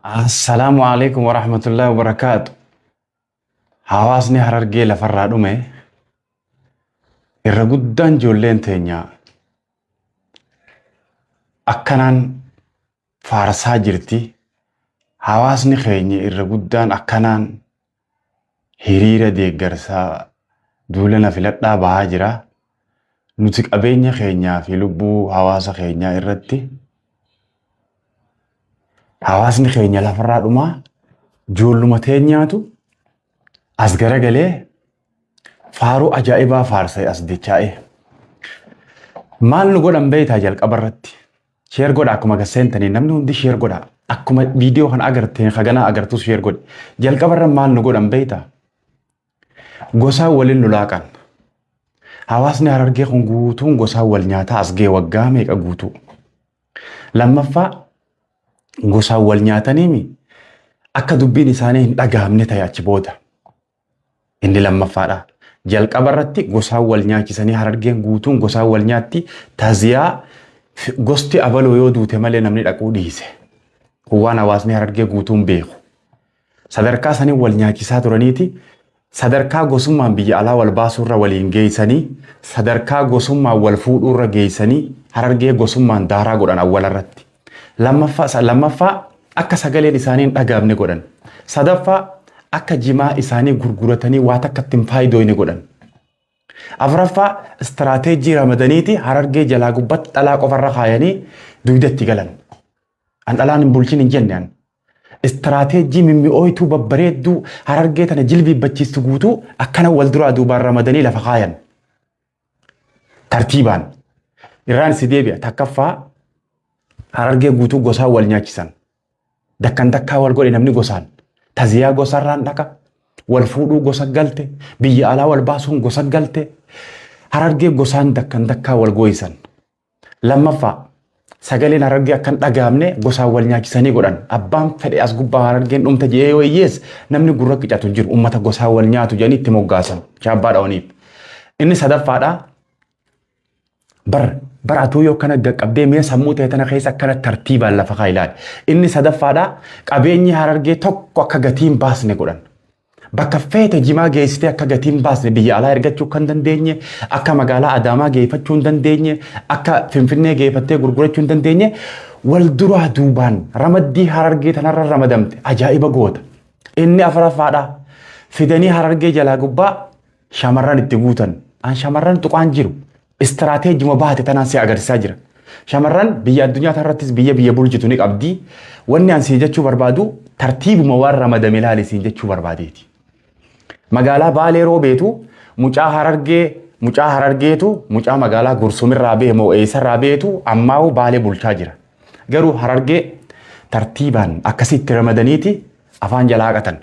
السلام عليكم ورحمة الله وبركاته. حواسني هررجي لفرادومه الرجودان جولين تينيا أكنان فارسا جرتي حواسني خيني الرجودان أكنان هريرة ديجرسا دولنا في لطا بهاجرة نتك أبيني خينيا في لبو حواسا خينيا الرتي حواسني خينيا لفرادوما جولما تينياتو أصغر قليه فارو أجائبا فارسي أصدقائي مال نقول أم بيت هجال قبرتي شير قد أكما قسنتني نمنو دي شير قد أكما فيديو خان أغرتين خغانا أغرتو شير قد جال قبر مال نقول أم بيتا غوسا ولين نلاقان حواسني هررقي خون قوتون غوسا والنياتا أصغي وقاميك أقوتو لما فا غوسا والنياتا نيمي أكا دبين إساني لقام نتاياتي بودا inni lammaffadha jalqabarratti gosaa wal nyaachisanii harargeen guutuun gosaa wal nyaatti taziyaa gosti abaloo yoo duute malee namni dhaquu dhiise waan hawaasni harargee guutuun beeku sadarkaa sanii wal nyaachisaa turaniiti sadarkaa gosummaan biyya alaa wal baasuurra waliin geessanii sadarkaa gosummaan wal fuudhuurra geessanii harargee gosummaan daaraa godhan awwalarratti lammaffaa akka sagaleen isaanii hin dhagaamne godhan sadaffaa akka jimaa isaanii gurguratanii waa takkatti hin faayidoone godhan. Afuraffaa istirateejii ramadaniiti harargee jalaa gubbatti dhalaa qofarra kaayanii duudatti galan. An dhalaan hin bulchin hin jennaan. Istirateejii mimmi'ooytuu babbareedduu harargee tana jilbiibbachiistu guutuu akkana wal duraa duubaan ramadanii lafa kaayan. Tartiibaan irraan si deebi'a takkaffaa harargee guutuu gosaa wal nyaachisan. Dakkan dakkaa wal godhe namni gosaan. Taziyaa gosarraan dhaqa wal fuudhuu gosa galte biyya alaa wal baasuun gosa galte harargee gosaan dakkan dakkaa wal gooyisan lammaffaa sagaleen harargee akkan dhagaamne gosaan wal nyaachisanii godhan abbaan fedhe as gubbaa harargeen dhumta jee yoo iyyees namni gurra qicatu jiru ummata gosaan wal nyaatu jedhanii itti moggaasan chaabbaa dhawaniif inni sadaffaadha baratuu yoo kana qabdee mee sammuu ta'e tana keessa akkana tartiibaan lafa kaayilaan inni sadaffaadha qabeenyi harargee tokko akka gatiin baasne godhan bakka feete jimaa geessitee akka gatiin baasne biyya alaa ergachuu kan dandeenye akka magaalaa adaamaa geeffachuu hin dandeenye akka finfinnee geeffattee gurgurachuu hin dandeenye wal duraa duubaan ramaddii harargee tanarra ramadamte ajaa'iba goota inni afuraffaadha fidanii harargee jalaa gubbaa shamarran itti guutan an shamarran tuqaan jiru istirateejii baate tanaan si agarsiisaa jira. Shamarran biyya addunyaa irrattis biyya bulchitu ni qabdi. Wanni an siin jechuu barbaadu tartiibuma waan ramadame ilaali siin jechuu barbaadeeti. Magaalaa Baalee Roobeetu mucaa harargeetu mucaa magaalaa Gursumirraa bee moo eessarraa beetu ammaa'u Baalee bulchaa jira. Garuu harargee tartiibaan akkasitti ramadaniiti afaan jalaa qatan.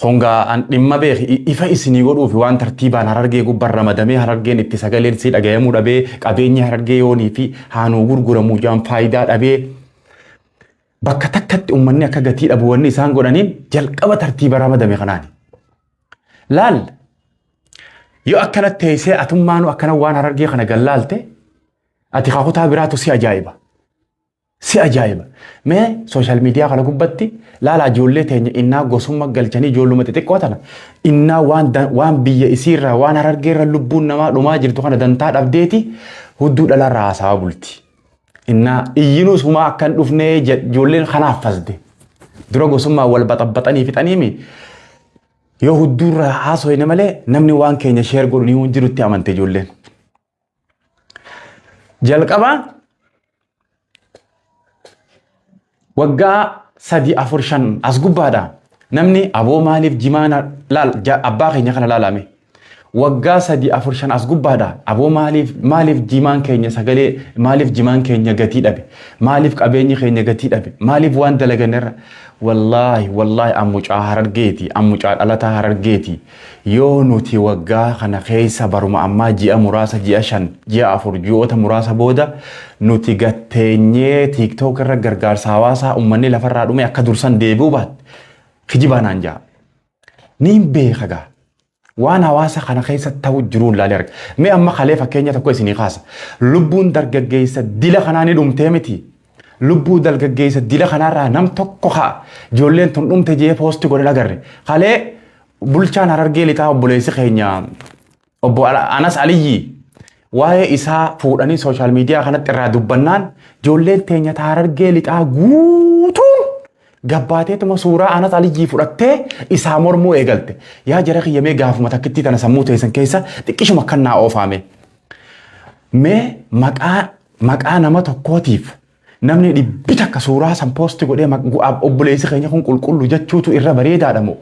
Honga an dhimma beeki ifa isinii godhuufi waan tartiibaan harargee gubbaan ramadamee harargeen itti sagaleen si dhagayamuu dhabee qabeenya harargee yoonii fi haanuu gurguramuu jaan faayidaa dhabee bakka takkatti uummanni akka gatii dhabu wanni isaan godhaniin jalqaba tartiiba ramadame kanaani. Laal yoo akkanatti teessee atummaanu akkana waan harargee kana gallaalte ati kaakutaa biraatu si ajaa'iba. Si ajaa'iba. Mee sooshaal miidiyaa kana gubbatti laala ijoollee teenya innaa gosummaa galchanii ijoolluma xixiqqoo tana innaa waan biyya isiirraa waan harargeerra lubbuun namaa dhumaa jirtu kana dantaa dhabdeeti hudduu dhalarraa haasawaa bulti. Innaa iyyinuu sumaa akkan dhufnee ijoolleen kanaaf fasde. Dura gosummaa wal baxaxanii fixaniimi yoo hudduurraa haasoyne malee namni waan keenya sheer godhu ni jirutti amante ijoolleen. Jalqabaa waggaa 3-4-5 as gubbaadha namni aboo maaliif jimaana abbaa keenya kana laalame waggaa 3-4-5 as gubbaadha aboo maaliif jimaan keenya sagalee maaliif jimaan keenya gatii dhabe maaliif qabeenyi keenya gatii dhabe maaliif waan dalaganirra wallaahi ammucaa harargeeti ammucaa dhalataa harargeeti yoo nuti waggaa kana keessa baruma ammaa ji'a muraasa ji'a 5 ji'a 4 ji'oota muraasa booda nuti gatteenyee TikTok irra gargaarsa hawaasaa uummanni lafarraa dhume akka dursan deebi'u baate kijibaanaan jaa niin beekagaa waan hawaasa kana keessa ta'u jiruun laalee arga mee amma kalee fakkeenya tokko isinii kaasa lubbuun dargaggeessa dila kanaa ni dhumtee miti lubbuu dargaggeessa dila kanarraa nam tokko haa ijoolleen tun dhumte jee poosti godhe agarre kalee bulchaan Harargee lixaa obboleessi keenya obbo Anas Aliyyi waa'ee isaa fuudhanii sooshaal miidiyaa kanatti irraa dubbannaan ijoolleen teenya Harargee lixaa guutuun gabbaateetuma suuraa Anas Aliyyi fudhattee isaa mormuu eegalte yaa jara kiyyamee gaafuma takkitti tana sammuu teessan keessa xiqqishuma kannaa oofame mee maqaa nama tokkootiif namni dhibbi takka suuraa san poosti godhee obboleessi keenya kun qulqullu jechuutu irra bareedaadha moo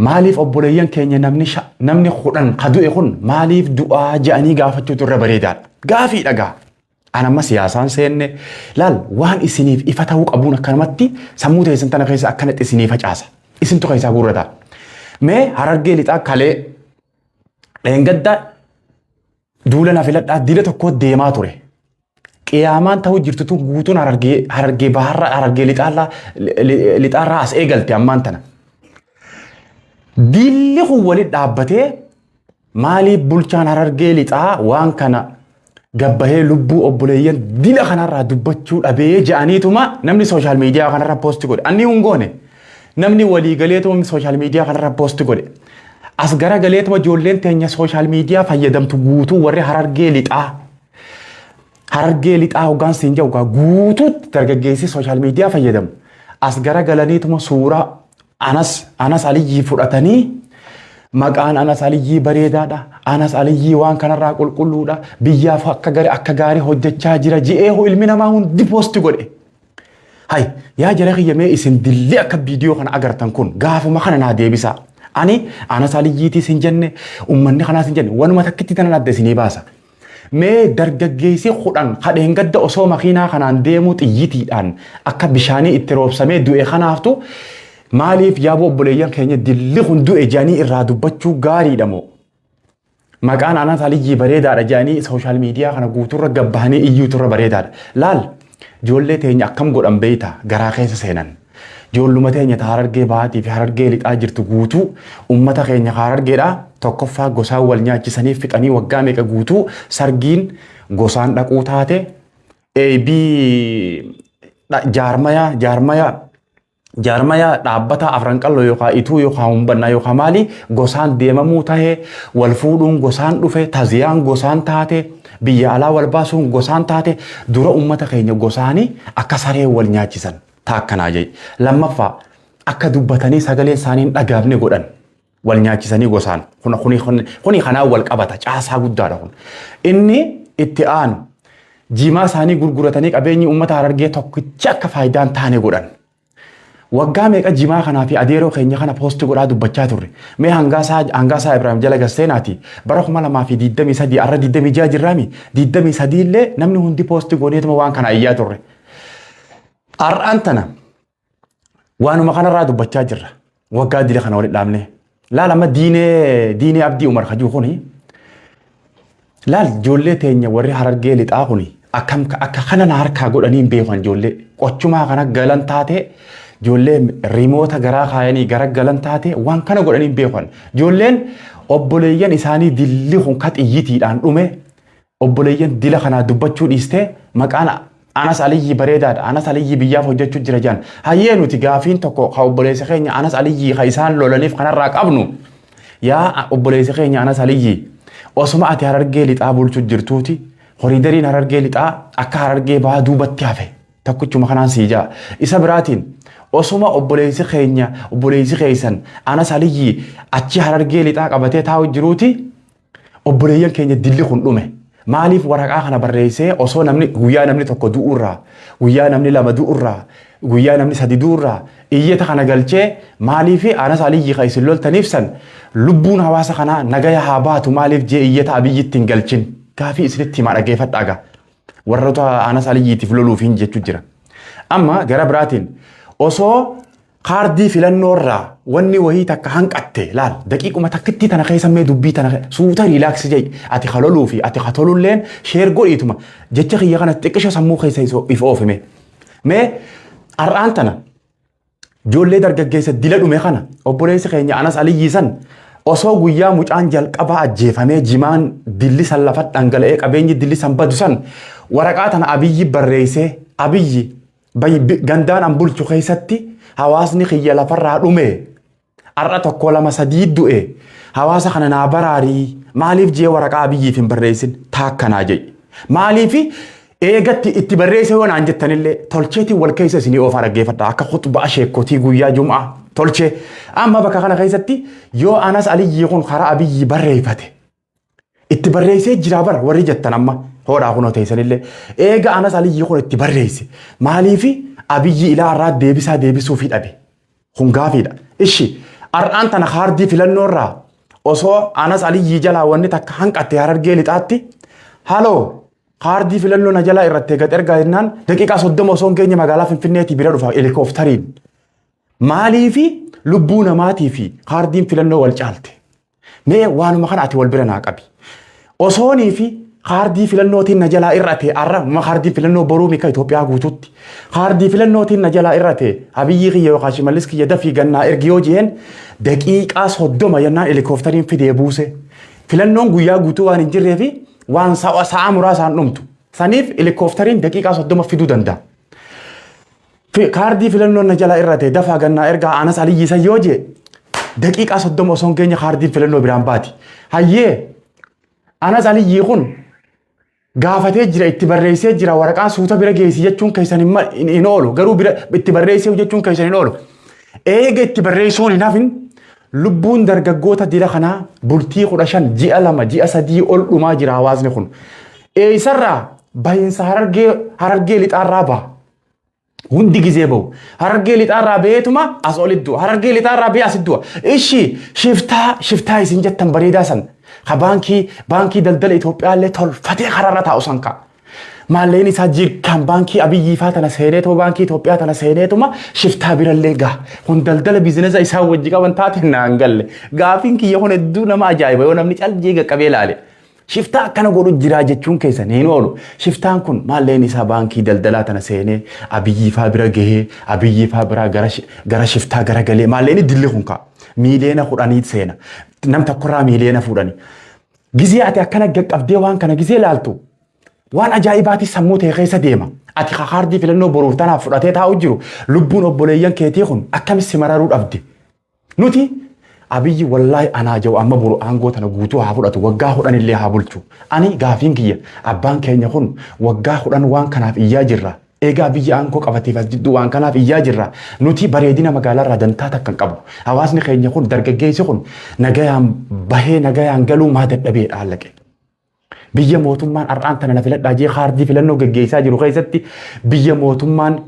maaliif obboleeyyan keenya namni kudhan kadu'e kun maaliif du'aa je'anii gaafachuutu irra bareedaadha gaafii dhagaa anamma siyaasaan seenne laal waan isiniif ifa ta'uu qabuun akkanumatti sammuu teessan tana keessa akkanatti isinii facaasa isintu keessaa guurrata mee Harargee lixaa kalee dheengadda duula na filadhaa dila tokko deemaa ture qiyaamaan ta'uu jirtutu guutuun Harargee baharra Harargee lixaarraa as eegalte ammaan tana dilli kun walitti dhaabbatee maaliif bulchaan Harargee lixaa waan kana gabbahee lubbuu obboleeyyan dila kanarraa dubbachuu dhabee je'aniituma namni sooshaal miidiyaa kanarra poosti godhe anni hungoone namni walii galeetuma sooshaal miidiyaa kanarra poosti godhe as gara galeetuma ijoolleen teenya sooshaal miidiyaa fayyadamtu guutuu warri Harargee lixaa hoggaan siin jawgaa guutuutti dargaggeessi sooshaal miidiyaa fayyadamu as gara galaniituma suuraa Anas Aliyyi fudhatanii maqaan Anas Aliyyi bareedaadha Anas Aliyyi waan kanarraa qulqulluudha biyyaaf akka gaarii hojjechaa jira je'ee ilmi namaa hundi poosti godhe hay yaa jara kiyyamee isin dilli akka viidiyoo kana agartan kun gaafuma kana naa deebisa ani Anas Aliyyiitis hin jenne ummanni kanaas hin jenne wanuma takkitti tana adda isinii baasa mee dargaggeessi kudhan kadheen gadda osoo makiinaa kanaan deemuu xiyyitiidhaan akka bishaanii itti roobsamee du'e kanaaftu maaliif yaaboo obboleeyyan keenya dilli kun du'e jaanii irraa dubbachuu gaariidha moo maqaan Anas Aliyyi bareedaadha jaanii sooshaal miidiyaa kana guuturra gabbahanii iyyuuturra bareedaadha laal ijoollee teenya akkam godhan beeyta garaa keessa seenan ijoolluma teenya Harargee bahaatii fi Harargee lixaa jirtu guutuu ummata keenya Harargeedha tokkoffaa gosaan wal nyaachisanii fixanii waggaa meeqa guutuu sargiin gosaan dhaquu taate jaarmaya dhaabbata afran qalloo yookaan ituu yookaan humbannaa yookaan maali gosaan deemamuu tahee wal fuudhuun gosaan dhufe taziyaan gosaan taate biyya alaa wal baasuun gosaan taate dura ummata keenya gosaanii akka saree wal nyaachisan taakkanaa jee lammaffaa akka dubbatanii sagalee isaaniin dhagaafne godhan wal nyaachisanii gosaan kuni kanaan wal qabata caasaa guddaadha kun inni itti aanu jimaa isaanii gurguratanii qabeenyi ummata Harargee tokkicha akka faayidaan taane godhan waggaa meeqa jimaa kanaa fi adeeroo keenya kana poosti godhaa dubbachaa turre mee hangaasaa Ibrahim jala gasseenaati bara 2023 arra 26 jirraami 23 illee namni hundi poosti godheetuma waan kana iyyaa turre ar'aan tana waanuma kanarraa dubbachaa jirra waggaa dila kana walitti dhaabne laal amma diinee abdii umar kajuu kuni laal ijoollee teenya warri Harargee lixaa kuni akka kana na harkaa godhanii hin beekan ijoollee qochumaa kana galan taate ijoollee rimoota garaa kaayanii gara galan taate waan kana godhanii hin beekan ijoolleen obboleeyyan isaanii dilli kun ka xiyyitiidhaan dhume obboleeyyan dila kanaa dubbachuu dhiiste maqaan Anas Aliyyi bareedaadha Anas Aliyyi biyyaaf hojjechuu jira jaan hayyee nuti gaafiin tokko ka obboleessa keenya Anas Aliyyi ka isaan lolaniif kanarraa qabnu yaa obboleessa keenya Anas Aliyyi osuma ati Harargee lixaa bulchuu jirtuuti horiidariin Harargee lixaa akka Harargee bahaa duubatti hafe tokkichuma kanaan siijaa isa biraatiin osuma obboleessi keessan Anas Aliyyi achi Harargee lixaa qabatee taa'u jiruuti obboleeyyan keenya dilli kun dhume maaliif waraqaa kana barreessee osoo guyyaa namni tokko du'urraa guyyaa namni lama du'urraa guyyaa namni sadi du'urraa iyyata kana galchee maaliif Anas Aliyyi ka isin loltaniif san lubbuun hawaasa kanaa nagaya haa baatu maaliif jee iyyata abiyyitti hin galchin gaafii isinitti himaa dhageeffadhaaga warroota Anas Aliyyiitiif loluuf hin jechuu jira amma gara biraatiin osoo kaardii filannoorraa wanni wahii takka hanqatte laal daqiiquma takkitti tana keessa mee dubbii tana suuta riilaaksi jee ati kaloluu fi ati katolulleen sheer godhiituma jecha kiyya kana xiqqisha sammuu keessa if oofime mee ar'aan tana ijoollee dargaggeessa dila dhume kana obboleessi keenya Anas Aliyyi san osoo guyyaa mucaan jalqabaa ajjeefamee jimaan dilli san lafa dhangala'ee qabeenyi dilli san badu san waraqaa tana abiyyi barreessee abiyyi gandaan an bulchu keessatti hawaasni kiyya lafarraa dhume arra tokko lama sadii du'e hawaasa kana naa baraarii maaliif jee waraqaa abiyyiif hin barreessin taakkanaa jedhe maaliifi eegatti itti barreesse yoo naan jettanillee tolcheetii wal keessa isinii oofa dhaggeeffadha akka khutbaa sheekotii guyyaa jum'aa tolchee amma bakka kana keessatti yoo Anas Aliyyii kun karaa abiyyi barreeffate itti barreessee jira bara warri jettan amma hoodhaa kunoo teessanillee eega Anas Aliyyii kun itti barreesse maaliifi abiyyi ilaa irraa deebisuufii dhabe kun gaafiidha ishi ar'aan tana kaardii filannoo irraa osoo Anas Aliyyii jalaa wanni takka hanqattee Harargee lixaatti haloo kaardii filannoo na jalaa irratti gad ergaa jennaan daqiiqaa 30 osoo keenya magaalaa Finfinneetii bira dhufa helikooftariin maaliifi lubbuu namaatii fi kaardiin filannoo wal caalte mee waanuma kana ati wal bira naa qabi osoonii fi kaardii filannootiin na jalaa irrate arra ma kaardii filannoo boruu mika Itoophiyaa guutuutti kaardii filannootiin na jalaa irrate abiyyi kiyya yookaan shimallis kiyya dafii gannaa ergi yoo jeen daqiiqaa 30 yennaan helikooftariin fidee buuse filannoon guyyaa guutuu waan hin jirreefi waan sa'a muraasaan dhumtu saniif helikooftariin daqiiqaa 30 fiduu danda'a. Kaardii filannoo na jalaa irrate dafaa gannaa ergaa Anas Aliyyii san yoo jee daqiiqaa 30 osoo keenya kaardiin filannoo biraan baati. Hayyee Anas Aliyyii kun gaafatee jira itti barreessee jira waraqaan suuta bira geessi jechuun keessan hin oolu garuu bira itti barreessee jechuun keessan hin oolu. Eega itti barreessuun hin hafin lubbuun dargaggoota dila kanaa bultii 15 ji'a 2 ji'a 3 ol dhumaa jira hawaasni kun. Eessarraa bahinsa Harargee lixaarraa ba'a. Hundi gizee bahu Harargee lixaarraa beetuma as oliddu Harargee lixaarraa bee asiddu ishi shiftaa isin jettan bareedaa san ka baankii daldala Itoophiyaa illee tolfatee kararra taa'u san ka maalleen isaa jirkaan baankii Abiyyii faa tana seeneetuma baankii Itoophiyaa tana seeneetuma shiftaa birallee gaa kun daldala biizinesa isaa wajji qaban taate naan galle gaafiin kiyya kun hedduu nama ajaa'iba yoo namni caljii qaqqabee ilaale. Shiftaa akkana godhu jira jechuun keessan hin oolu. Shiftaan kun maalleen isaa baankii daldalaa tana seenee Abiyyii faa bira gahee Abiyyii faa biraa gara shiftaa gara galee maalleen dilli kun kaa miiliyoona 10 seena nam tokkorraa miiliyoona 10. Gizee ati akkana qaqqabdee waan kana gizee laaltu waan ajaa'ibaati sammuu ta'e keessa deema. Ati kaardii filannoo boruuf tanaaf fudhatee taa'u jiru lubbuun obboleeyyan keetii kun akkamitti mararuu dhabde. Nuti Abiyyi wallahi anaa jawu amma boru aangoo tana guutuu haa fudhatu waggaa 10 illee haa bulchu. Ani gaafiin kiyya abbaan keenya kun waggaa 10 waan kanaaf iyyaa jirra. Egaa Abiyyi aangoo qabateef as jidduu waan kanaaf iyyaa jirra. Nuti bareedina magaalaa irraa dantaa takkan qabu. Hawaasni keenya kun dargaggeessi kun nagayaan bahee nagayaan galuu maa dadhabee dhaallaqe. Biyya mootummaan ar'aan tana na filadhaa jee kaardii filannoo gaggeessaa jiru keessatti biyya mootummaan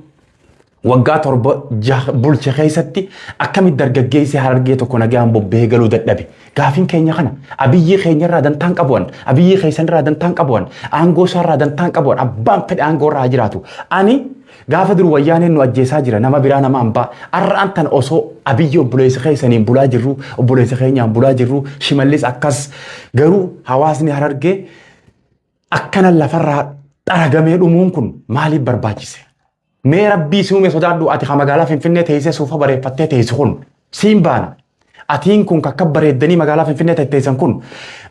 waggaa 7 bulche keessatti akkamitti dargaggeessi Harargee tokko nagayaan bobbee galuu dadhabe. Gaafiin keenya kana Abiyyi keenya irraa dantaan qabuun Abiyyi keessan irraa dantaan qabuun aangoo isaa irraa dantaan qabuun abbaan fedhe aangoo irraa jiraatu. Ani gaafa dur wayyaaneen nu ajjeesaa jira nama biraa nama hambaa arraan tan osoo Abiyyi obboleessa keessaniin bulaa jirru obboleessa keenyaan bulaa jirru shimallis akkas garuu hawaasni Harargee akkana lafarraa xaragamee dhumuun kun maaliif barbaachise? Mee rabbii si uume sodaadhu ati magaalaa Finfinnee teessee suufa bareeffattee teessu kun siin baana. Atiin kun kakka bareeddanii magaalaa Finfinnee teessan kun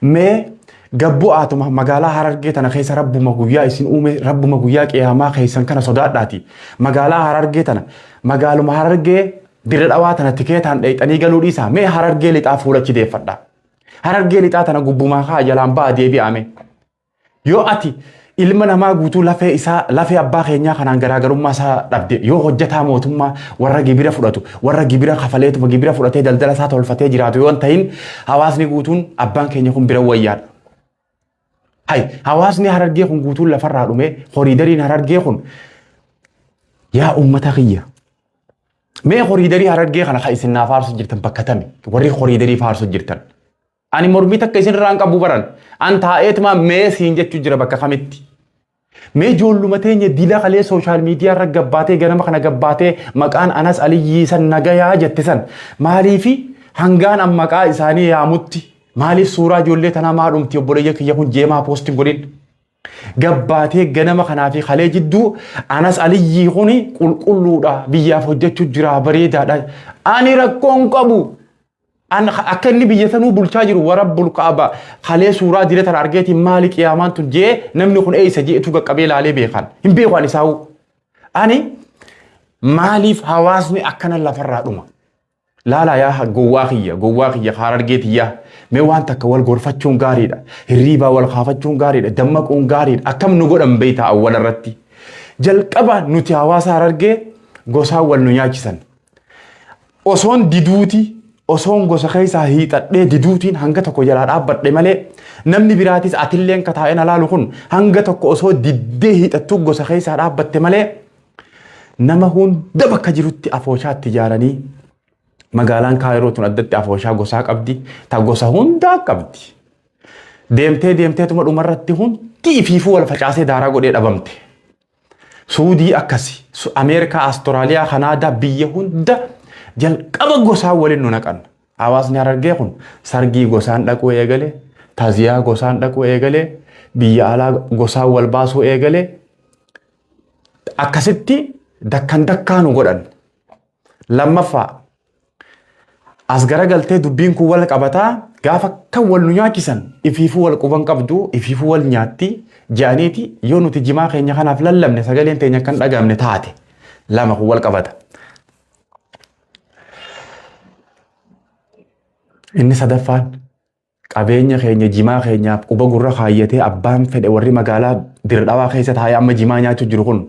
mee gabbu'aatuma magaalaa Harargee tana keessa rabbuma guyyaa isin uume rabbuma guyyaa qiyaamaa keessan kana sodaadhaati. Magaalaa Harargee tana magaaluma Harargee dirra dhawaa tana tikeetaan dheeyxanii galuu dhiisaa mee Harargee lixaa fuulachi deeffadha. Harargee lixaa tana gubbumaa kaa jalaan ba'a deebi'ame. Yoo ati ilma namaa guutuu lafee abbaa keenyaa kanaan garaagarummaa isaa dhabde yoo hojjetaa mootummaa warra gibira fudhatu warra gibira kafaleetuma gibira fudhatee daldala isaa tolfatee jiraatu yoo ta'in hawaasni guutuun abbaan keenya kun bira wayyaadha. Hawaasni Harargee kun guutuun lafarraa dhume horiidariin Harargee kun yaa ummata kiyya. Mee horiidarii Harargee kana ka isin naaf aarsu jirtan bakka tami warri horiidarii faarsu jirtan. Ani mormii takka isin irraan qabu baran an taa'eetuma mee siin jechuu jira bakka kamitti. Mee ijoolluma teenya dila kalee sooshaal miidiyaa irra gabbaatee ganama kana gabbaatee maqaan Anas Aliyyii san nagayaa jette san maaliifi hangaan an maqaa isaanii yaamutti maaliif suuraa ijoollee tanaa maa dhumti obboleeyya kiyya kun jeemaa poostiin godhin. Gabbaatee ganama kanaa fi kalee jidduu Anas Aliyyii kuni qulqulluudha biyyaaf hojjechuu jira bareedaadha. Ani rakkoon qabu. Akka inni biyya sanuu bulchaa jiru warabbul Kaaba kalee suuraa direetan argeetiin maali qiyaamaan tun jee namni kun eessa jeetu qaqqabee laalee beekan hin beekan isaa'u أني maaliif hawaasni akkana lafarraa dhuma laala yaa gowwaaqiyya harargeetiyya mee waan takka wal gorfachuun gaariidha hirriibaa wal kaafachuun gaariidha dammaquun gaariidha akkam nu godhan beeyta awwal irratti jalqaba nuti hawaasa harargee gosaan wal nu nyaachisan osoon diduuti osoon gosa keessaa hiixadhee diduutiin hanga tokko jalaa dhaabbadhe malee namni biraatis atilleen kataa'een alaalu kun hanga tokko osoo diddee hiixattuu gosa keessaa dhaabbatte malee nama hunda bakka jirutti afooshaatti ijaaranii magaalaan Kaayirootuun addatti afooshaa gosaa qabdi ta gosa hundaa qabdi deemteetuma dhumarratti hundi ifiifuu wal facaasee daaraa godhee dhabamte Suudii akkasi Ameerikaa Astiraaliyaa Kanaadaa biyya hunda jalqaba gosaa waliin nu naqan hawaasni harargee kun sargii gosaan dhaquu eegale taziyaa gosaan dhaquu eegale biyya alaa gosaa wal baasuu eegale akkasitti dakkaan godhan lammaffaa as garagaltee dubbiin kun wal qabataa gaafa kan wal nu nyaachisan ifiifuu wal quban qabdu ifiifuu wal nyaatti jaaniiti yoo nuti jimaa keenya kanaaf lallabne sagaleen teenya kan dhagamne taate lama kun wal qabata inni sadaffaan qabeenya keenya jimaa keenyaaf quba gurra kaayyatee abbaan fedhe warri magaalaa dirdhawaa keessa taa'ee amma jimaa nyaachuu jiru kun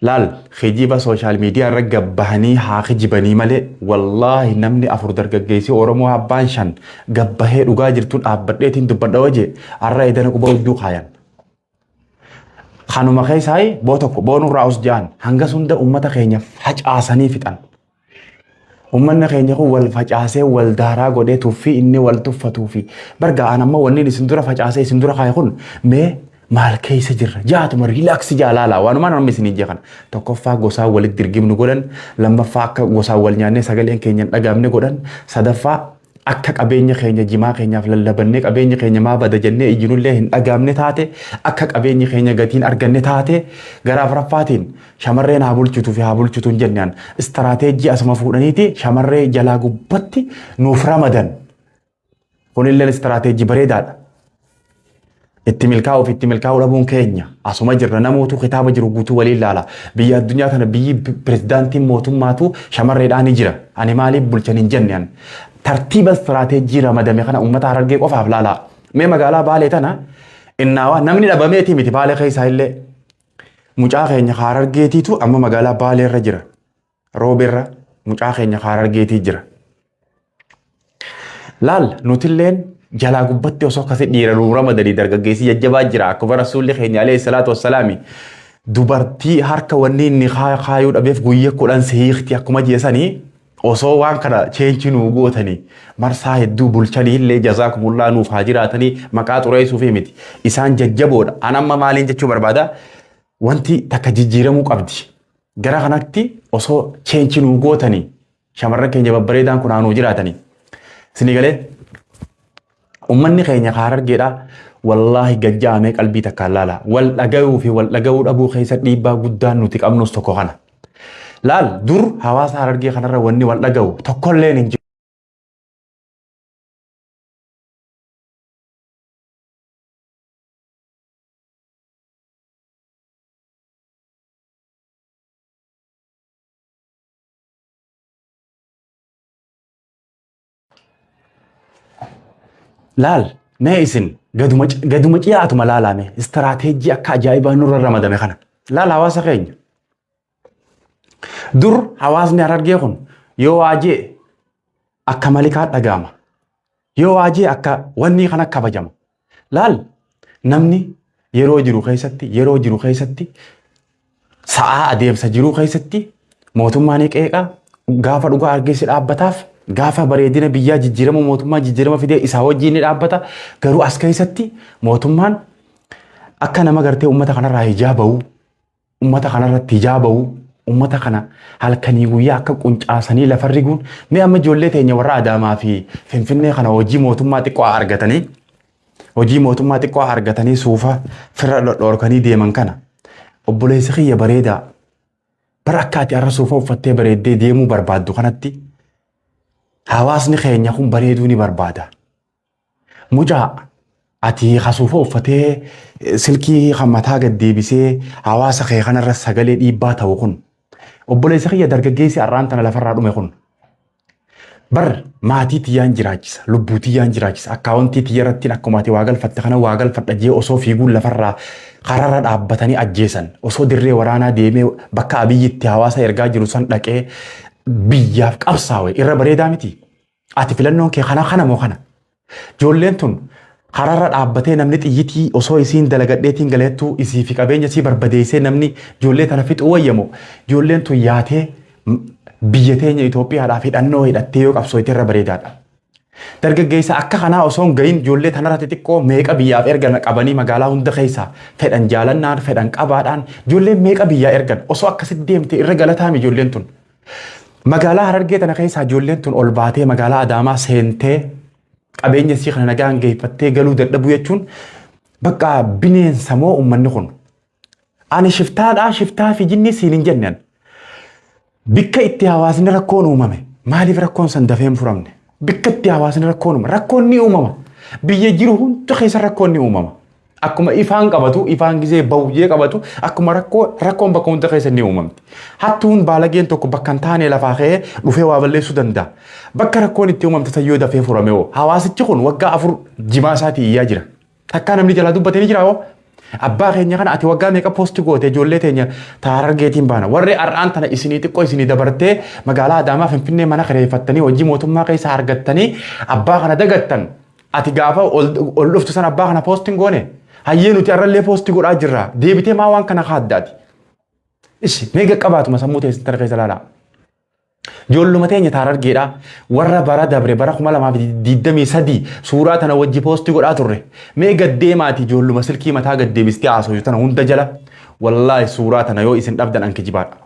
laal khijiba social media irra gabbahanii haa khijibanii malee wallaahi namni afur dargaggeessii Oromoo abbaan shan gabbahee dhugaa jirtuun dhaabbadheetiin dubbadha wajee arra edana quba hudduu kaayan. Kanuma keessaayi boo tokko boonuu raa'us ja'an hanga hunda ummata keenya facaasanii fixan. Ummanni keenya kun wal facaasee wal daaraa godhee tuffii inni wal tuffatuu fi bargaan amma wanni isin dura facaasee isin dura kaaye kun mee maal keessa jirra jaatuma riilaaksii jaalala waanuma namni isin ijje kana tokkoffaa gosaa walitti dirgimnu godhan lammaffaa akka gosaa wal nyaannee sagaleen keenya dhagaamne godhan sadaffaa akka qabeenya keenya jimaa keenyaaf lallabannee qabeenya keenya maa bada jennee ijinullee hin dhagaamne taate akka qabeenya keenya gatiin arganne taate garaaf raffaatiin shamarreen haa bulchituu fi haa bulchituun jennaan istiraateejii asuma fuudhaniiti shamarree jalaa gubbatti nuuf ramadan kunillee istiraateejii bareedaadha. Itti milkaa'uu dhabuun keenya asuma jirra namootu kitaaba jiru guutuu waliin laala biyya addunyaa kana biyyi pirezidaantiin mootummaatu shamarreedhaan jira ani maaliif bulchan hin jenne tartiiba istiraateejii ramadame kana uummata harargee qofaaf laala mee magaalaa Baalee tana innaawaa namni dhabameeti miti Baalee keessaa illee mucaa keenya harargeetiitu amma magaalaa Baalee irra jira rooberra mucaa keenya harargeetii jira laal nutilleen jalaa gubbatti osoo akkasi dhiira ramadanii dargaggeessii jajjabaa jira akkuma rasuulli keenya alayhi salaatu wassalaami dubartii harka wanni inni kaayuu dhabeef guyyaa 10 sihiikti akkuma jeesanii osoo waan kana cheenchinuu gootanii marsaa hedduu bulchanii illee jazaakumullah nuuf haa jiraatanii maqaa xureessuu fi miti isaan jajjaboodha anamma maaliin jechuu barbaada wanti takka jijjiiramuu qabdi gara kanatti osoo cheenchinuu gootanii shamarran keenya babbareedaan kun haanuu jiraatanii sinigalee ummanni keenya harargeedha wallahi gajjaamee qalbii takkaan laala wal dhagayuu fi wal dhagayuu dhabuu keessa dhiibbaa guddaan nuti qabnus tokko kana laal dur hawaasa harargee kanarra wanni wal dhagayu tokkolleen hin jiru. laal mee isin gaduma ciyaatuma laalame istiraateejii akka ajaa'ibaa nurra ramadame kana laal hawaasa keenya dur hawaasni harargee kun yoo waajee akka malikaa dhagaama yoo waajee akka wanni kana kabajama laal namni yeroo jiru keessatti sa'aa adeemsa jiru keessatti mootummaan qeeqa gaafa dhugaa argeessi dhaabbataaf gaafa bareedina biyyaa jijjiirama mootummaa jijjiirama fidee isaa wajjin ni dhaabbata garuu as keessatti mootummaan akka nama gartee uummata kanarraa hijaabawu uummata kanarratti hijaabawu uummata kana halkanii guyyaa akka quncaasanii lafa riguun mee amma ijoollee teenya warra Adaamaa fi Finfinnee kana hojii mootummaa xiqqoo argatanii suufa firra dhorkanii deeman kana obboleessi kiyya bareedaa bara akkaati arra suufa uffattee bareeddee deemuu barbaaddu kanatti hawaasni keenya kun bareeduu ni barbaada. Mucaa ati khasuufa uffatee silkii hammataa gad deebisee hawaasa kee kanarra sagalee dhiibbaa ta'u kun obboleessa kiyya dargaggeessi arraan tana lafarraa dhume kun bar maatii tiyyaan jiraachisa lubbuu tiyyaan jiraachisa akkaawuntii tiyyarrattiin akkuma ati waa galfatte kana waa galfadha jee osoo fiiguun lafarraa kararra dhaabbatanii ajjeesan osoo dirree waraanaa deemee bakka abiyyitti hawaasa ergaa jiru san dhaqee biyyaaf qabsaawe irra bareedaa miti ati filannoon kee kana moo kana ijoolleen tun kararra dhaabbatee namni xiyyitii osoo isiin dalagadheetiin galeettuu isii fi qabeenya isii barbadeessee namni ijoollee tana fixuu wayyamu ijoolleen tun yaatee biyya teenya Itoophiyaadhaaf hidhannoo hidhattee yoo qabsooyte irra bareedaadha. Dargaggeessa akka kanaa osoo hin gahin ijoollee tanarratti xiqqoo meeqa biyyaaf ergan qabanii magaalaa hunda keessa fedhan jaalannaan fedhan qabaadhaan ijoolleen meeqa biyyaa ergan osoo akkasitti deemte irra galataami ijoolleen tun. Magaalaa Harargee tana keessa ijoolleen tun ol baatee magaalaa Adaamaa seentee qabeenya isii kana nagaan geeffattee galuu dadhabu jechuun bakka bineensa moo uummanni kun. Ani shiftaa fi jinni siin hin jenneen. Bikka itti hawaasni rakkoon uumame maaliif rakkoon san dafee hin furamne bikka itti hawaasni rakkoon uumame rakkoon ni uumama biyya jiru hunda keessa rakkoon ni uumama akkuma ifaan qabatu ifaan gizee bawjee qabatu akkuma rakkoon bakka hunda keessa ni uumamti hattuun baalageen tokko bakka hin taane lafaa ka'ee dhufee waa balleessuu danda'a bakka rakkoon itti uumamte tayyoo dafee furame hoo hawaasichi kun waggaa 4 jimaa isaatii iyyaa jira takkaa namni jalaa dubbatee ni jira hoo abbaa keenya kana ati waggaa meeqa poosti goote ijoollee teenya Harargeetiin baana warri ar'aan tana isinii xiqqoo isinii dabartee magaalaa Adaamaa Finfinnee mana kireeffattanii hojii mootummaa keessa argattanii abbaa kana dagattan ati gaafa ol dhuftu san abbaa kana poostiin goone hayyee nuti arrallee poosti godhaa jirra deebitee maa waan kana kaaddaati ishi meeqa qabaatuma sammuu teessin tarkeessa laalaa ijoolluma teenya Harargeedha warra bara dabre bara 2023 suuraa tana wajji poosti godhaa turre mee gaddeemaati ijoolluma silkii mataa gaddeebistee haasoo tana hunda jala wallaahi suuraa tana yoo isin dhabdan anki jibaadha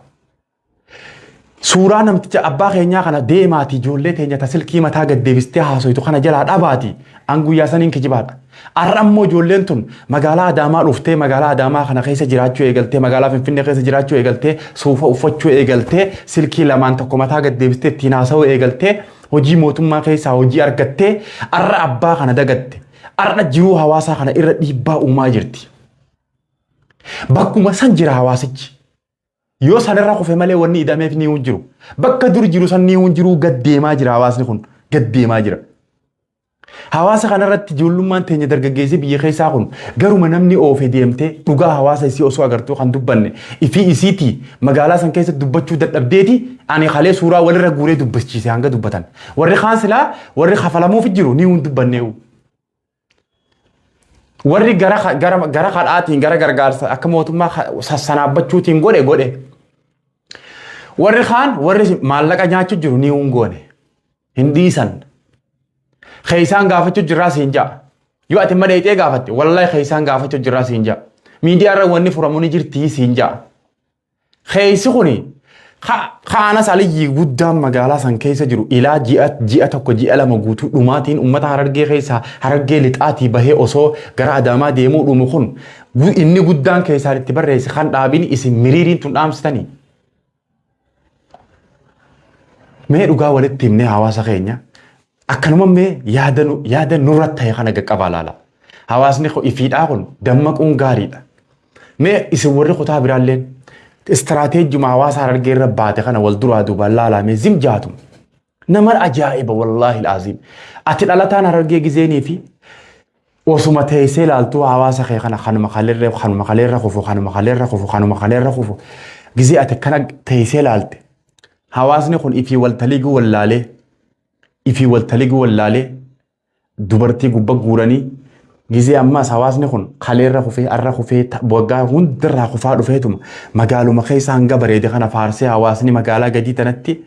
suuraa namticha abbaa keenyaa kana deemaati ijoollee teenya ta silkii mataa gaddeebistee haasoo kana jalaa dhabaati an guyyaa saniin kijibaadha arrammoo ijoolleen tun magaalaa Adaamaa dhuftee magaalaa Adaamaa kana keessa jiraachuu eegaltee magaalaa Finfinnee keessa jiraachuu eegaltee suufa uffachuu eegaltee silkii lamaan tokko mataa gaddeebistee ittiin haasa'uu eegaltee hojii mootummaa keessaa hojii argattee arra abbaa kana dagatte arra jiruu hawaasaa kana irra dhiibbaa uumaa jirti bakkuma san jira hawaasichi yoo sanirra kufe malee wanni idameef ni hin jiru bakka dur jiru san ni hin jiru gaddeemaa jira hawaasni kun gaddeemaa jira hawaasa kanarratti ijoollummaan teenya dargaggeessi biyya keessaa kun garuma namni oofee deemtee dhugaa hawaasa isii osoo agartuu kan dubbanne ifii isiiti magaalaa san keessa dubbachuu dadhabdeeti ani halee suuraa walirra guuree dubbachiise hanga dubbatan warri kaansilaa warri kafalamuuf jiru ni hin dubbanne warri gara kadhaatiin gara gargaarsa akka mootummaa sassanaabbachuutiin godhe warri kaan warri maallaqa nyaachuu jiru ni hin goone hin dhiisan Keesaan gaafachuu jirraa siin ja'a. Yoo ati madheexee gaafatte wallahi keesaan gaafachuu jirraa siin ja'a. Miidiyaarra wanni furamu ni jirti siin ja'a. Keesi kuni kaanas aliyyii guddaan magaalaa san keessa jiru ilaa ji'a tokko ji'a lama guutuu dhumaatiin uummata Harargee keessa Harargee lixaatii bahee osoo gara Adaamaa deemuu dhumu kun inni guddaan keessaan itti barreesse kan dhaabiin isin miriiriin tun dhaamsitanii. Mee dhugaa walitti himnee hawaasa keenya. Akkanuma mee yaada nurratti ta'e kana qaqqabaa laala. Hawaasni ifiidhaa kun dammaquun gaariidha. Mee isin warri kutaa biraalleen istirateejjuma hawaasa Harargee irra baate kana wal duraa duubaan laalamee zim jaatu. Nama ajaa'iba wallaahi laaziim. Ati dhalataan Harargee gizeenii fi osuma teessee laaltuu hawaasa kee kana kanuma kaleerra kufu gizee ati kana teessee laalte. Hawaasni kun ifii waltaliguu wallaalee ifii waltaliguu wallaalee dubartii gubba guuranii gizee ammaas hawaasni kun kaleerra kufee arra kufee waggaa hundarraa kufaa dhufeetuma magaaluma keessa hanga bareede kana faarsee hawaasni magaalaa gadii tanatti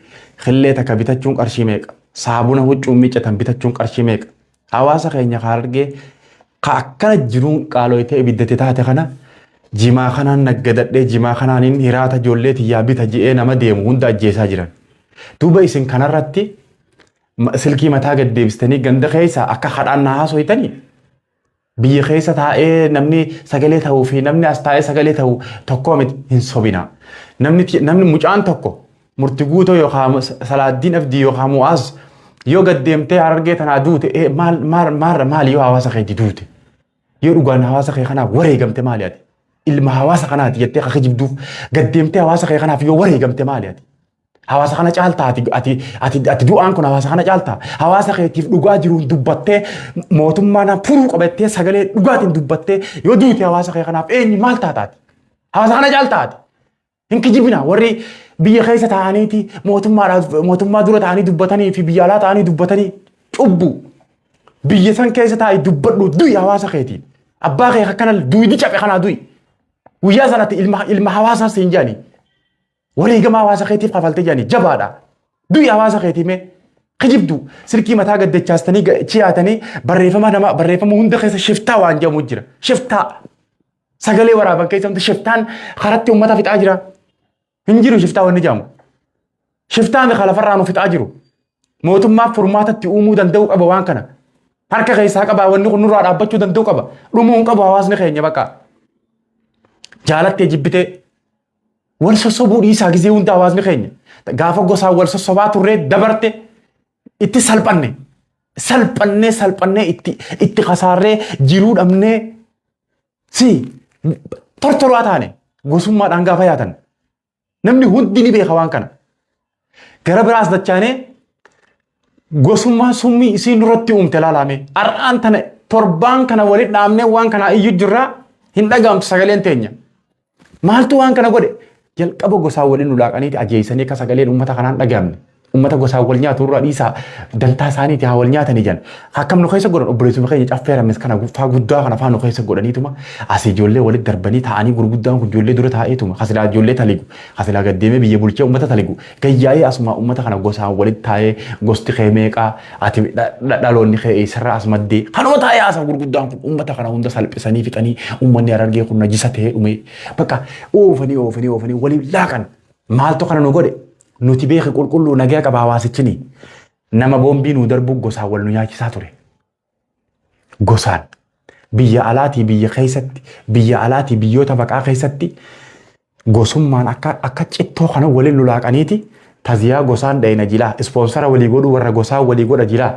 khillee takka bitachuun qarshii meeqa saabuna huccuun miccatan bitachuun qarshii meeqa hawaasa keenya Harargee akkana jiruun qaalooyitee ibiddate taate kana jimaa kanaan naggadadhee jimaa kanaan hiraata ijoollee tiyyaa bita ji'ee nama deemu hunda ajjeesaa jiran duuba isin kanarratti silkii mataa gaddeebistanii ganda keessa akka hadhaan haasoytanii biyya keessa taa'ee namni sagalee ta'uu fi namni as taa'ee sagalee ta'uu tokko miti hin sobina namni mucaan tokko murtii guutoo yookaan Salaaddiin Abdii yookaan Mu'aaz yoo gaddeemtee Harargee tanaa duute maal yoo hawaasa keetti duute yoo dhugaan hawaasa kee kanaaf wareegamte maali ati ilma hawaasa kanaati jettee akka jibduuf gaddeemtee hawaasa kee kanaaf yoo wareegamte maali ati hawaasa kana caaltaa ati du'aan kun hawaasa kana caaltaa hawaasa keetiif dhugaa jiruun dubbattee mootummaan furuu qabattee sagalee dhugaatiin dubbattee yoo duute hawaasa kee kanaaf eenyu maal taataati hawaasa kana caaltaati hin kijibina warri biyya keessa ta'aniiti mootummaa dura ta'anii dubbatanii fi biyya alaa ta'anii dubbatanii cubbu biyya san keessa taa'ee dubbadhu du'i hawaasa keetiin abbaa kee akkana du'i caphe kanaa du'i guyyaa sanatti ilma hawaasaa siin jaanii walii gama hawaasa keetiif kafaltee jaanii jabaadha du'i hawaasa keetii mee kijibdu silkii mataa gaddachaastanii chiyaatanii barreeffama hunda keessa shiftaa waan jedhamu jira shiftaa sagalee waraaban keessa hundi shiftaan karatti uummata fixaa jira hin jiru shiftaa wanni jedhamu shiftaan lafarraa nu fixaa jiru mootummaaf furmaatatti uumuu danda'u qaba waan kana harka keessaa qaba wanni kun nurraa dhaabbachuu danda'u qaba dhumuu hin qabu hawaasni keenya bakka jaalattee jibbitee wal sossobuu dhiisaa gizee hunda hawaasni keenya gaafa gosaa wal sossobaa turree dabarte itti salphannee itti kasaarree jiruu dhabnee si tortoraa taane gosummaadhaan gaafa yaatan namni hundi ni beeka waan kana gara biraas dachaanee gosummaa summii isiin irratti uumte laalame ar'aan tana torbaan kana walit dhaabnee waan kana iyyuu jirraa hin dhagaamtu sagaleen teenya maaltu waan kana godhe jalqaba gosaa waliin nu laaqaniiti ajeessanii akka sagaleen uummata kanaan dhagaamne uummata gosaa wal nyaatu irraa dhiisaa dantaa isaaniiti haa wal nyaatanii jiran akkam nu keessa godhan obboleessuma keenya caffeerames kana faa guddaa kana faa nu keessa godhaniituma asii ijoollee walitti darbanii taa'anii gurguddaan kun ijoollee dura taa'eetuma kasilaa ijoollee taligu kasilaa gaddeemee biyya bulchee uummata taligu gayyaa'ee asuma uummata kana gosaan walitti taa'ee gosti kee meeqaa ati dhaloonni kee eessarraa as maddee kanuma taa'ee asa gurguddaan kun uummata kana hunda salphisanii fixanii uummanni Harargee kun najisa ta'ee dhume bakka oofanii waliin laaqan maaltu kana nu godhe nuti beeki qulqulluu nagaa qaba hawaasichini nama boombii nu darbu gosaan wal nu nyaachisaa ture gosaan biyya alaatii biyya keessatti biyya alaatii biyyoota baqaa keessatti gosummaan akka cittoo kana waliin nu laaqaniiti taziyaa gosaan dhayina jilaa ispoonsara walii godhu warra gosaan walii godha jilaa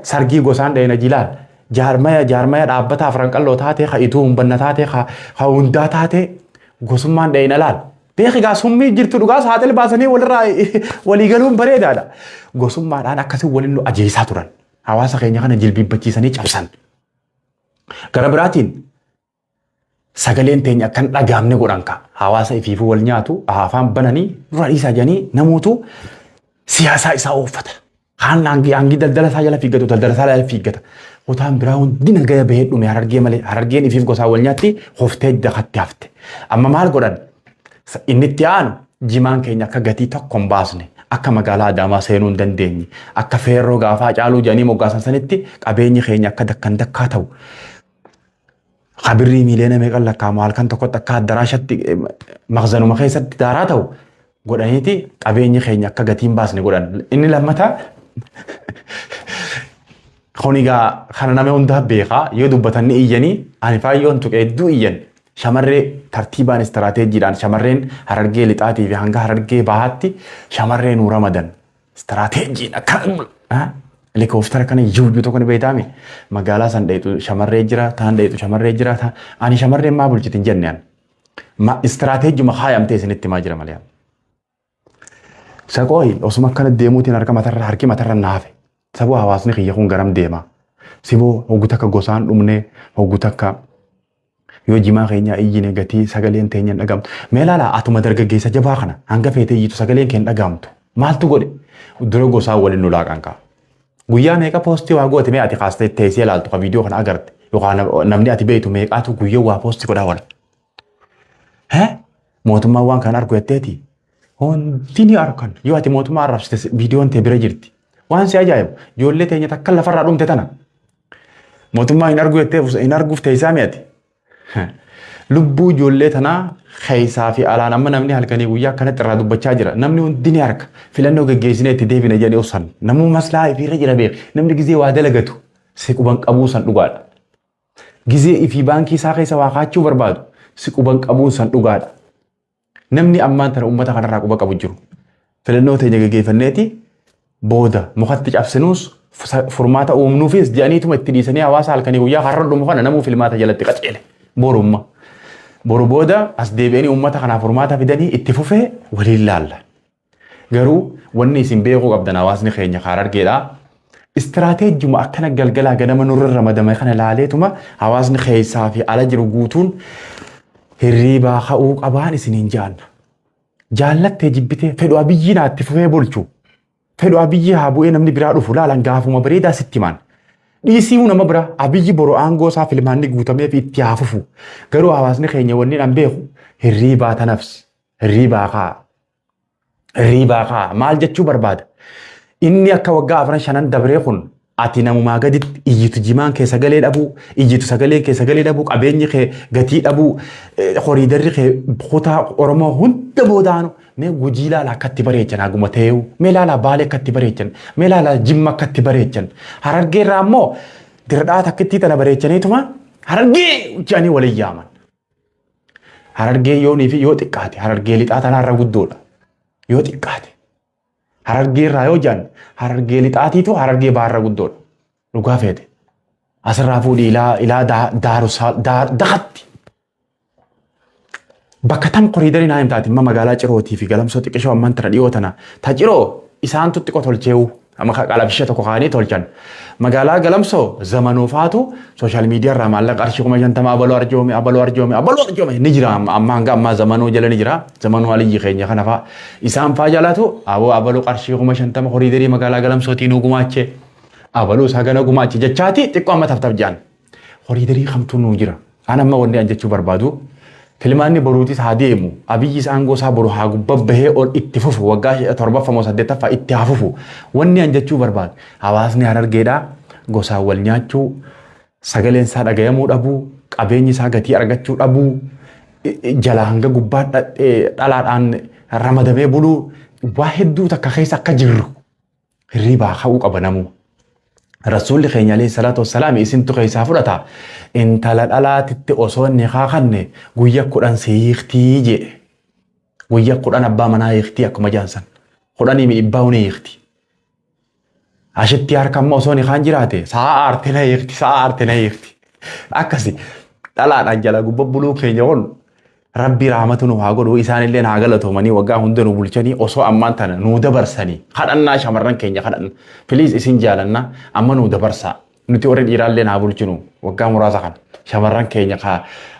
sargii gosaan dhayina jilaa jaarmaya dhaabbataa franqalloo taatee ha'ituu humbanna taatee ha hundaa taatee gosummaan dhayina laal beeki gaa summii jirtu dhugaa saaxil baasanii walirraa walii galuun bareedaadha gosummaadhaan akkasii waliin nu ajeessaa turan hawaasa keenya kana jilbiibbachiisanii cabsan gara biraatiin sagaleen teenya akkan dhagaamne godhan ka hawaasa ifiifuu wal nyaatu afaan bananii dura dhiisaa jedhanii namootu siyaasaa isaa ooffata kaan hangi daldala isaa jala fiiggatu daldala isaa jala fiiggata kutaan biraa hundi nagaya bahee dhume Harargee malee Harargeen ifiif gosaa wal nyaatti hoftee dakatti hafte amma maal godhan inni itti aanu jimaan keenya akka gatii tokko hin baasne akka magaalaa Adaamaa seenuu hin dandeenye akka feerroo gaafaa caaluu jedhanii moggaasan sanitti qabeenyi keenya akka dakkaa ta'u qabirrii miiliyoona meeqan lakkaa'amu halkan tokkotti akka addaraashatti maqzanuma keessatti daaraa ta'u godhaniiti qabeenyi keenya akka gatii hin baasne godhan inni lammataa kunigaa kana nama hundaa beekaa yoo dubbatanni iyyanii ani faayyoon tuqee hedduu iyyan shamarree tartiibaan istiraateejiidhaan shamarreen Harargee lixaatii fi hanga Harargee bahaatti shamarree nu ramadan istiraateejiin akka helikooftara kana iyyuu tokko ni beektaami magaalaa san dheetu shamarree jira taan dheetu shamarree jira ani shamarreen maa bulchiti hin jenne ma istiraateejuma kaayamtee isinitti maa jira malee saqooyi osuma akkana deemuutiin harki matarra naafe saboo hawaasni kiyya kun garam deema siboo hoggu takka gosaan dhumne hoggu takka yoo jimaa keenya iyyine gatii sagaleen teenya dhagamtu mee laala atuma dargaggeessa jabaa kana hanga feetee iyyitu sagaleen keenya dhagamtu maaltu godhe dura gosaa waliin nu laaqan kaa guyyaa meeqa poostii waa goote mee ati kaastee teessee ilaaltu ka viidiyoo kana agarte yookaan namni ati beektu meeqaatu guyyaa waa poostii godhaa wala mootummaan waan kana argu jetteeti hundi ni argan yoo ati mootummaa arrabsite viidiyoon tee bira jirti waan si ajaa'ibu ijoollee teenya takka lafarraa dhumte tana mootummaa hin argu jettee hin arguuf teessaa mi'ati lubbuu ijoollee tanaa keessaa fi alaan amma namni halkanii guyyaa akkanatti irraa dubbachaa jira namni hundi ni harka filannoo geggeessinee itti deebina jedhee obsan namuu maslaa ifiirra jira beek namni gizee waa dalagatu si quban qabuu san dhugaadha gizee ifii baankii isaa keessa waa kaachuu barbaadu si quban qabuu san dhugaadha namni ammaan tana uummata kanarraa quba qabu jiru filannoo teenya geggeeffanneeti booda mukatti cabsinuus furmaata uumnuufis jedhaniituma itti dhiisanii hawaasa halkanii guyyaa har'a dhumu kana namuu filmaata jalatti qaceele borumma. Boru booda as deebi'anii uummata kanaaf furmaata fidanii itti fufee waliin laalla. Garuu wanni isin beekuu qabdan hawaasni keenya Harargeedha. Istiraateejjuma akkana galgalaa ganama nurra ramadame kana laaleetuma hawaasni keessaa fi ala jiru guutuun hirriibaa ka'uu qabaan isiniin jaanna. Jaallattee jibbitee fedhu abiyyi naatti fufee bulchu. Fedhu abiyyi haa bu'ee namni biraa dhufu laalan gaafuma bareedaa sitti himan. Dhiisii nama bira abiyyi boru aangoo isaa filmaanni guutamee fi itti haa fufu. Garuu hawaasni keenya wanni dhan beeku hirriibaa tanafs hirriibaa kaa. Hirriibaa kaa maal jechuu barbaada? Inni akka waggaa 4-5 dabree kun ati namumaa gaditti iyyitu jimaan kee sagalee dhabuu, iyyitu sagalee kee sagalee dhabuu, qabeenyi kee gatii dhabuu, horiidarri kee kutaa Oromoo hunda boodaanu mee Gujii laala akkatti bareechan haguma ta'eewu, mee laala Baalee akkatti bareechan, mee laala Jimma akkatti bareechan. Harargee irraa immoo diradhaata akkatti tana bareechaniituma Harargee jedhanii waliin yaaman. Harargee yoonii fi yoo xiqqaate Harargee lixaa tanaarra guddoodha. Yoo xiqqaate. Harargee irraa yoo jedhan Harargee lixaatiitu Harargee baarra guddoodha. Dhugaa feete. Asirraa fuudhii ilaa daaqatti. Bakka tam koriidarii naa himtaati imma magaalaa Cirootii fi Galamsoo xiqqishoo amman tana dhiyoo tana. Ta Ciroo isaantu xiqqoo tolcheewu. Amma qalabishee tokko kaanii tolchan. Magaalaa Galamsoo zamanuu faatu sooshaal miidiyaa irraa maallaqa qarshii 50 abaloo arjoome ni jira amma hanga ammaa zamanuu jala ni jira. Zamanuu aliyyi keenya kana faa isaan faa jalaatu abaloo qarshii 50 koriidarii magaalaa Galamsootii nuu gumaache. Abaloo isaa gana gumaache jechaati xiqqoo amma taftab jaan. Koriidarii kamtuu nuu jira. An amma wanni an jechuu barbaadu. Filmaanni boruutis haa deemu. Abiyyi aangoo isaa boru haa gubbabahee ol itti fufu. Waggaa 7-8 itti haa fufu. Wanni an jechuu barbaadu. Hawaasni Harargeedhaa gosaan wal nyaachuu, sagaleen isaa dhagayamuu dhabuu, qabeenyi isaa gatii argachuu dhabuu, jala hanga gubbaa dhalaadhaan ramadamee buluu waa hedduu takka keessa akka jirru hirriibaa ka'uu qaba namuu. Rasuulli keenya alayhi salaatu wassalaam isintu keessaa fudhata. Intala dhalaatitti osoo inni kaakanne guyyaa 10 siiktii jedhe. Guyyaa 10 abbaa manaa hiiktii akkuma jaansan. 10 dhibbaa huni hiikti. Ashitti harkamma osoo inni kaan jiraate sa'a aarte na hiikti. Akkasi dhalaadhaan jala gubba buluu keenya ol Rabbi rahmatu nu haa godhu isaanillee haa galatoomanii waggaa hunda nu bulchanii osoo ammaan tana nu dabarsanii kadhannaa shamarran keenya kadhanna. Please isin jaalanna amma nu dabarsaa. Nuti warri dhiiraallee haa bulchinu waggaa muraasa kana. Shamarran keenya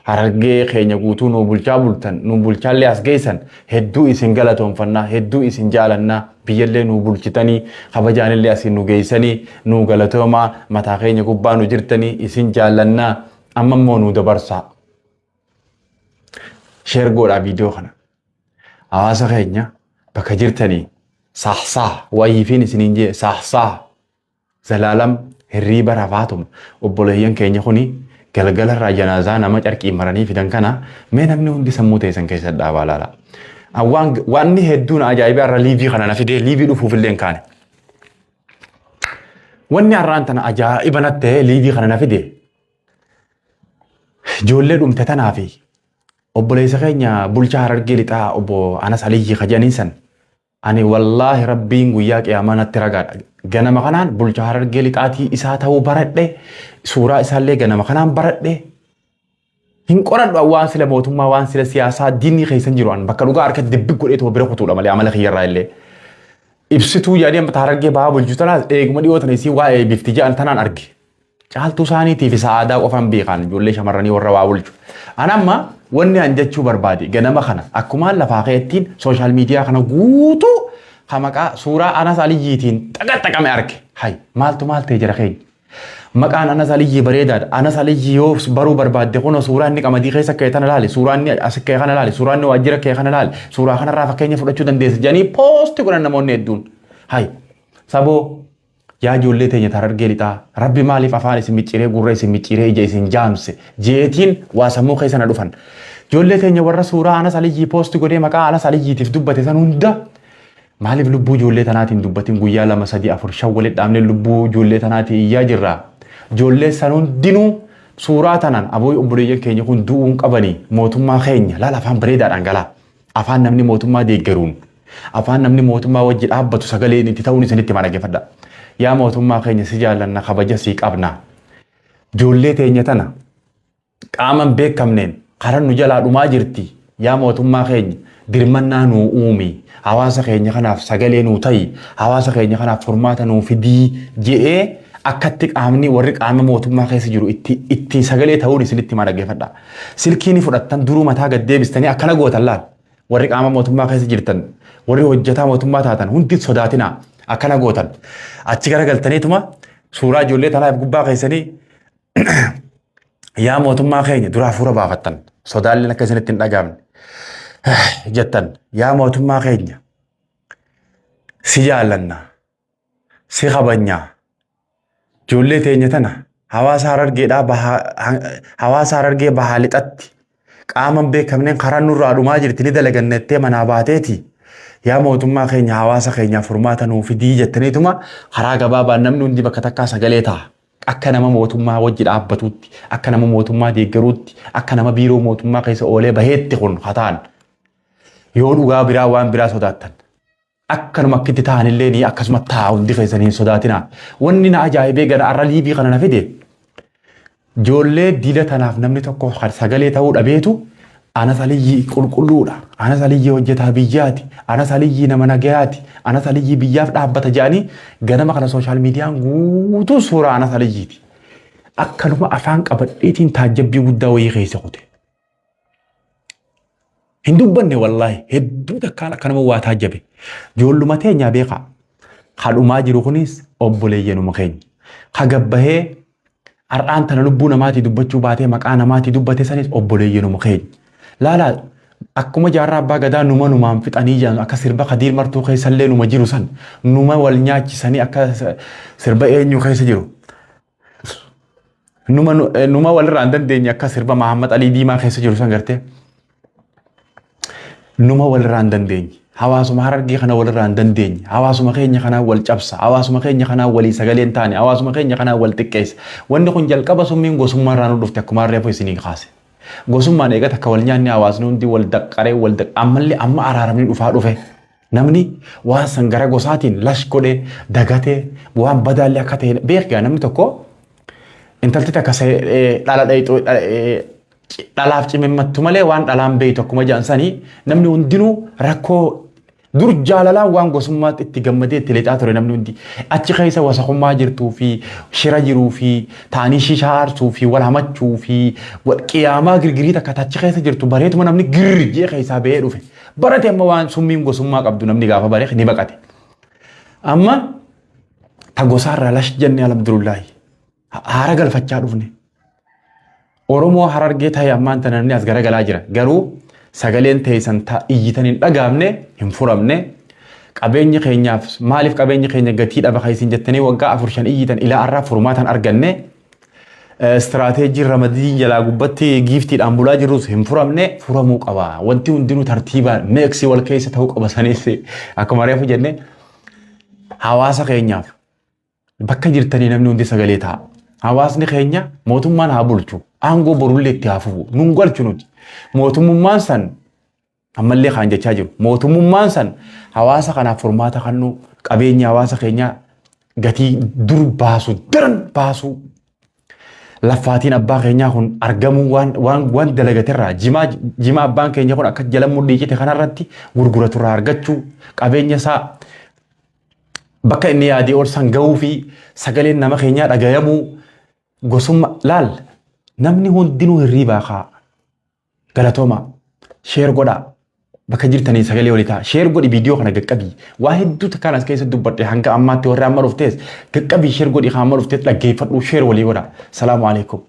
Harargee keenya guutuu nu bulchaa bultan nu bulchaallee as geessan hedduu isin galatoomfannaa hedduu isin jaalannaa biyyallee nu bulchitanii kabajaanillee asin nu geessanii nu galatoomaa mataa keenya gubbaa nu jirtanii isin jaalannaa amma immoo nu dabarsaa. Share godhaa viidiyoo kana. Hawaasa keenya bakka jirtanii saahsaa wayiifiin isiniin jee saahsaa zalaalam hirriiba rafaatuma obboleeyyan keenya kuni galgala irraa janaazaa nama carqii maranii fidan kana mee namni hundi sammuu teessan keessa dhaabaa laala. Waanni hedduun ajaa'ibaa irra liivii kana na fidee liivii dhufuuf illee hin kaane. Wanni har'aan tana ajaa'iba natti liivii kana na fide ijoollee dhumte tanaa fi obboleessa keenya bulchaa Harargee lixaa obbo Anas Aliyyi kajaniin san ani wallaahi rabbiin guyyaa qiyaamaa natti ragaadha. Ganama kanaan bulchaa Harargee lixaatii isaa ta'uu baradhe suuraa isaallee ganama kanaan baradhe hin qoradhu waan sila mootummaa waan sila siyaasaa diinii keessan jiru an bakka dhugaa harka dibbi godheetu bira kutuudha malee amala kiyyarraa illee. Ibsituu yaadii amma Harargee bahaa bulchuu tanaas eeguma dhiyootan isii waa'ee bifti ja'an tanaan arge. Caaltuu isaaniitiif isa aadaa qofaan beekan ijoollee shamarranii warra waa bulchu. Anamma wanni an jechuu barbaade ganama kana akkuma lafaa keettiin sooshaal miidiyaa kana guutuu maqaa suuraa Anas Aliyyiitiin xaqaxaqame arge. Hay maaltu maal ta'e jira keenya. Maqaan Anas Aliyyii bareedaadha. Anas Aliyyii yoo baruu barbaadde kun suuraa inni qamadii keessa ka'e kana laale, suuraa inni as ka'e kana laale, suuraa inni waajjira ka'e kana laale, suuraa kanarraa fakkeenya fudhachuu dandeessa jedhanii poosti godhan namoonni hedduun. Hay saboo yaa ijoollee teenya Harargee lixaa Rabbi maaliif afaan isin micciiree gurra isin micciiree ija isin jaamse jeetiin waa sammuu keessa na dhufan. Ijoollee teenya warra suuraa Anas Aliyyii poosti godhee maqaa Anas Aliyyiitiif dubbate san hunda maaliif lubbuu ijoollee tanaatiin dubbatiin guyyaa 2 3 4 5 walitti dhaabnee lubbuu ijoollee tanaatiin iyyaa jirra. Ijoollee san hundinuu suuraa tanan aboo obboleeyyan keenya kun du'uun qabanii mootummaa keenya laala afaan bareedaadhaan galaa. Afaan namni mootummaa deeggaruun afaan namni mootummaa wajji dhaabbatu sagaleen itti ta'uun isinitti mana geeffadha. yaa mootummaa keenya si jaallanna kabaja sii qabna ijoollee teenya tana qaaman beekamneen karan nu jalaa dhumaa jirti yaa mootummaa keenya dirmannaa nuu uumi hawaasa keenya kanaaf sagalee nuu ta'i hawaasa keenya kanaaf furmaata nuu fidii je'ee akkatti qaamni warri qaama mootummaa keessa jiru itti sagalee ta'uun isinitti ma dhaggeeffadha silkiin fudhattan duruu mataa gad deebistanii akkana gootan laal warri qaama mootummaa keessa jirtan warri hojjetaa mootummaa taatan hundi sodaatina akkana gootan achi garagaltaniituma suuraa ijoollee tanaaf gubbaa keessanii yaa mootummaa keenya duraa fuura baafattan sodaalleen akka isinitti hin dhagaamne jettan yaa mootummaa keenya si jaallanna si kabajnaa ijoollee teenya tana hawaasa Harargee bahaa lixatti qaaman beekamneen karaa nurraa dhumaa jirti ni dalagannettee manaa baateeti yaa mootummaa keenya hawaasa keenyaaf furmaata nuu fidii jettaniituma karaa gabaabaan namni hundi bakka takkaa sagalee ta'a akka nama mootummaa wajji dhaabbatuutti akka nama mootummaa deeggaruutti akka nama biiroo mootummaa keessa oolee baheetti kun hataan yoo dhugaa biraa waan biraa sodaattan akkanuma akkitti ta'anillee ni akkasuma ta'a hundi keessanii hin sodaatina wanni na ajaa'ibee gara arra liibii kana na fide ijoollee diida tanaaf namni tokko sagalee ta'uu dhabeetu Anas Aliyyii qulqulluudha Anas Aliyyii hojjetaa biyyaati Anas Aliyyii nama nagayaati Anas Aliyyii biyyaaf dhaabbata jedhanii ganama kana sooshaal miidiyaan guutuu suuraa Anas Aliyyiiti akkanuma afaan qabadheetiin taajjabbii guddaa wayii keessa kute hin dubbanne wallaahi hedduu takkaan akkanuma waa taajjabe ijoolluma teenyaa beekaa kadhumaa jiru kunis obboleeyyanuma keenya kagabbahee har'aan tana lubbuu namaatii dubbachuu baatee maqaa namaatii dubbate sanis obboleeyyanuma keenya laala akkuma jaarraa abbaa gadaa numaan fixanii jiran akka sirba Kadiir Martuu keessallee numa jiru san numa wal nyaachisanii akka sirba eenyu keessa jiru numa walirraa hin dandeenye akka sirba Mahammad Alii Diimaa keessa jiru san gartee numa walirraa hin dandeenye hawaasuma Harargee kana walirraa hin dandeenye hawaasuma keenya kana wal cabsa hawaasuma keenya kana walii sagalee hin taane hawaasuma keenya kana wal xiqqeessa wanni kun jalqaba summiin gosummaa irraa nu dhufte akkuma reefu isinii kaase gosummaan eegata akka wal nyaanni hawaasni hundi wal daqqaree ammallee amma araaramni dhufaa dhufe namni waan san gara gosaatiin lash godhee dagatee waan badaallee akka ta'e beekaa namni tokko intalti takka dhala dhayxoo dhalaaf cimimmattu malee waan dhalaan beeytu akkuma jaansanii namni hundinuu rakkoo dur jaalalaan waan gosummaatti itti gammadee itti lixaa ture namni hundi achi keessa wasaqummaa jirtuu fi shira jiruu fi taanii shishaa aarsuu fi wal hamachuu fi qiyaamaa girgirii takka achi keessa jirtu bareetuma namni girjee keessaa ba'ee dhufe barate amma waan summiin gosummaa qabdu namni gaafa baree ni baqate amma ta gosaarraa lash jennee alhamdulillahi haara galfachaa dhufne Oromoo Harargee ta'e ammaan tana namni as garagalaa jira garuu sagaleen teessan iyyitan hin dhagaamne hin furamne qabeenyi keenyaaf maaliif qabeenyi keenya gatii dhaba kaisin jettanii waggaa 4-5 iyyitan ilaa arraa furmaatan arganne istiraateejii ramadiin jalaa gubbatti giiftiidhaan bulaa jirus hin furamne furamuu qaba wanti hundinuu tartiibaan meeksii wal keessa ta'uu qaba sanis akkuma reefu jenne hawaasa keenyaaf bakka jirtanii namni hundi sagalee ta'a hawaasni keenya mootummaan haa bulchu aangoo borullee itti haafufu nun galchu nuti mootummaan san ammallee kan jechaa jiru mootummaan san hawaasa kanaaf furmaata kannu qabeenya hawaasa keenya gatii dur baasu daran baasu laffaatiin abbaa keenyaa kun argamuu waan dalagaterraa jimaa abbaan keenya kun akka jala mudhiicite kanarratti gurguraturraa argachuu qabeenya isaa bakka inni yaadee ol san gahuu fi sagaleen nama keenyaa dhagayamuu gosummaa laal namni hundinuu hirriibaa kaa galatooma sheer godhaa bakka jirtanii sagalee walii ta'a sheer godhi viidiyoo kana gaqqabii waa hedduu takkaan as keessa dubbadhe hanga ammaatti warri amma dhuftees gaqqabii sheer godhi hamma dhuftees dhaggeeffadhu sheer walii godhaa salaamu alaikum